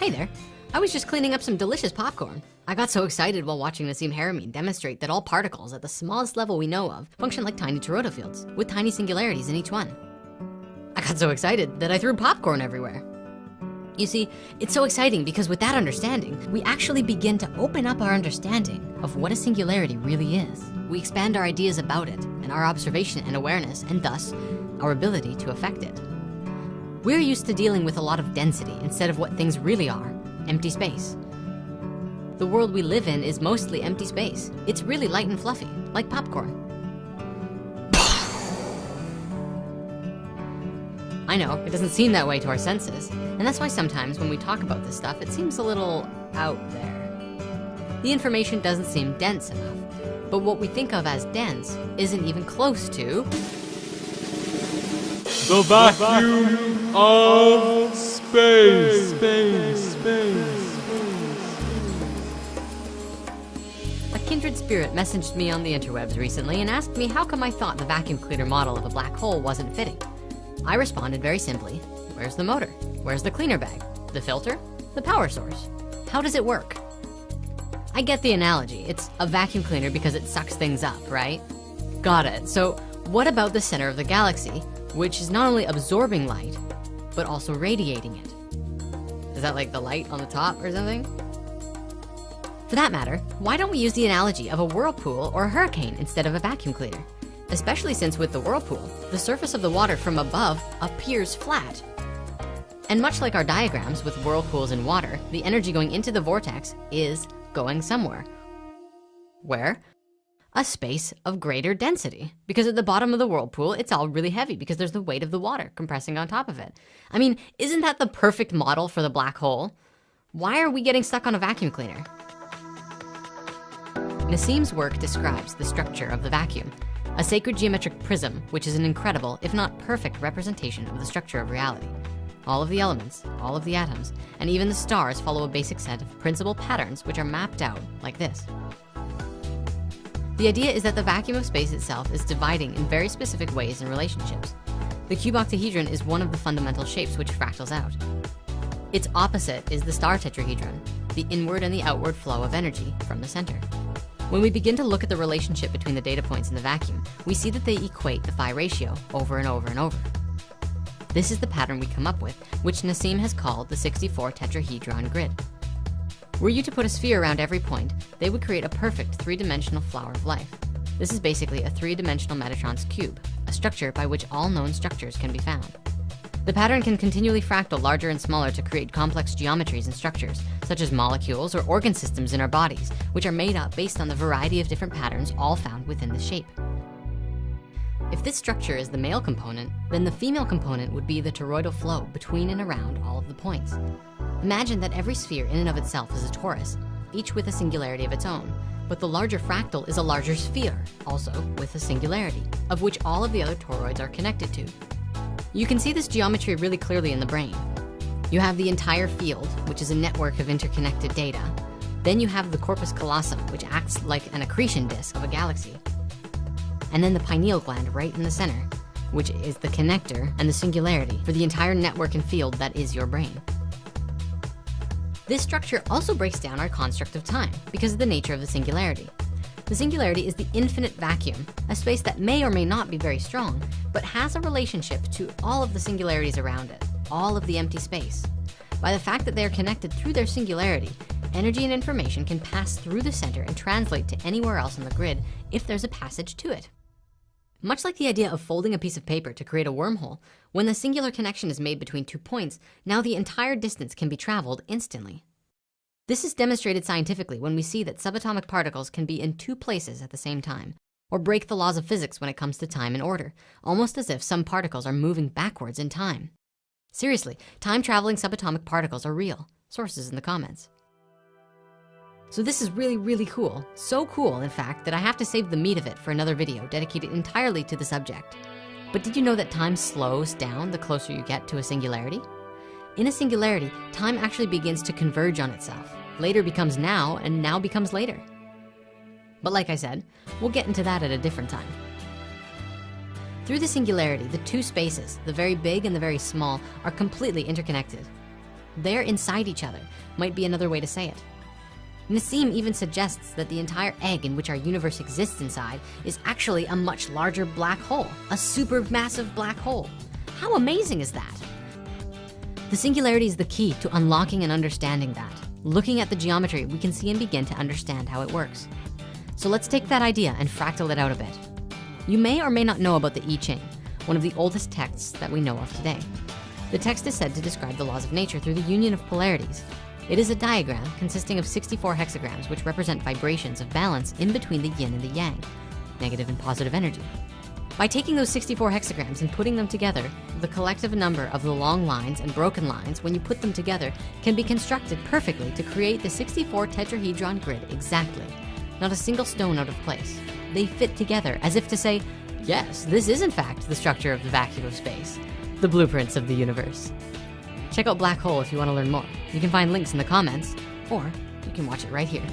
Hey there, I was just cleaning up some delicious popcorn. I got so excited while watching Nassim Haramein demonstrate that all particles at the smallest level we know of function like tiny toroidal fields with tiny singularities in each one. I got so excited that I threw popcorn everywhere. You see, it's so exciting because with that understanding, we actually begin to open up our understanding of what a singularity really is. We expand our ideas about it and our observation and awareness, and thus our ability to affect it. We're used to dealing with a lot of density instead of what things really are, empty space. The world we live in is mostly empty space. It's really light and fluffy, like popcorn. I know, it doesn't seem that way to our senses, and that's why sometimes when we talk about this stuff, it seems a little out there. The information doesn't seem dense enough, but what we think of as dense isn't even close to the vacuum of space. A kindred spirit messaged me on the interwebs recently and asked me how come I thought the vacuum cleaner model of a black hole wasn't fitting. I responded very simply, where's the motor? Where's the cleaner bag? The filter? The power source? How does it work? I get the analogy. It's a vacuum cleaner because it sucks things up, right? Got it. So what about the center of the galaxy, which is not only absorbing light, but also radiating it? Is that like the light on the top or something? For that matter, why don't we use the analogy of a whirlpool or a hurricane instead of a vacuum cleaner? Especially since with the whirlpool, the surface of the water from above appears flat. And much like our diagrams with whirlpools and water, the energy going into the vortex is going somewhere. Where? A space of greater density. Because at the bottom of the whirlpool, it's all really heavy because there's the weight of the water compressing on top of it. I mean, isn't that the perfect model for the black hole? Why are we getting stuck on a vacuum cleaner? Nassim's work describes the structure of the vacuum, a sacred geometric prism, which is an incredible, if not perfect, representation of the structure of reality. All of the elements, all of the atoms, and even the stars follow a basic set of principal patterns which are mapped out like this. The idea is that the vacuum of space itself is dividing in very specific ways in relationships. The cube octahedron is one of the fundamental shapes which fractals out. Its opposite is the star tetrahedron, the inward and the outward flow of energy from the center. When we begin to look at the relationship between the data points in the vacuum, we see that they equate the phi ratio over and over and over. This is the pattern we come up with, which Nassim has called the 64 tetrahedron grid. Were you to put a sphere around every point, they would create a perfect three-dimensional flower of life. This is basically a three-dimensional Metatron's cube, a structure by which all known structures can be found. The pattern can continually fractal larger and smaller to create complex geometries and structures, such as molecules or organ systems in our bodies, which are made up based on the variety of different patterns all found within the shape. If this structure is the male component, then the female component would be the toroidal flow between and around all of the points. Imagine that every sphere in and of itself is a torus, each with a singularity of its own, but the larger fractal is a larger sphere, also with a singularity, of which all of the other toroids are connected to. You can see this geometry really clearly in the brain. You have the entire field, which is a network of interconnected data. Then you have the corpus callosum, which acts like an accretion disk of a galaxy. And then the pineal gland right in the center, which is the connector and the singularity for the entire network and field that is your brain. This structure also breaks down our construct of time because of the nature of the singularity. The singularity is the infinite vacuum, a space that may or may not be very strong, but has a relationship to all of the singularities around it, all of the empty space. By the fact that they are connected through their singularity, energy and information can pass through the center and translate to anywhere else in the grid if there's a passage to it. Much like the idea of folding a piece of paper to create a wormhole, when the singular connection is made between 2 points, now the entire distance can be traveled instantly. This is demonstrated scientifically when we see that subatomic particles can be in 2 places at the same time, or break the laws of physics when it comes to time and order, almost as if some particles are moving backwards in time. Seriously, time-traveling subatomic particles are real. Sources in the comments. So this is really, really cool. So cool, in fact, that I have to save the meat of it for another video dedicated entirely to the subject. But did you know that time slows down the closer you get to a singularity? In a singularity, time actually begins to converge on itself. Later becomes now, and now becomes later. But like I said, we'll get into that at a different time. Through the singularity, the 2 spaces, the very big and the very small, are completely interconnected. They're inside each other, might be another way to say it. Nassim even suggests that the entire egg in which our universe exists inside is actually a much larger black hole, a supermassive black hole. How amazing is that? The singularity is the key to unlocking and understanding that. Looking at the geometry, we can see and begin to understand how it works. So let's take that idea and fractal it out a bit. You may or may not know about the I Ching, one of the oldest texts that we know of today. The text is said to describe the laws of nature through the union of polarities. It is a diagram consisting of 64 hexagrams, which represent vibrations of balance in between the yin and the yang, negative and positive energy. By taking those 64 hexagrams and putting them together, the collective number of the long lines and broken lines, when you put them together, can be constructed perfectly to create the 64 tetrahedron grid exactly. Not a single stone out of place. They fit together as if to say, yes, this is in fact the structure of the vacuum of space, the blueprints of the universe. Check out Black Hole if you want to learn more. You can find links in the comments, or you can watch it right here.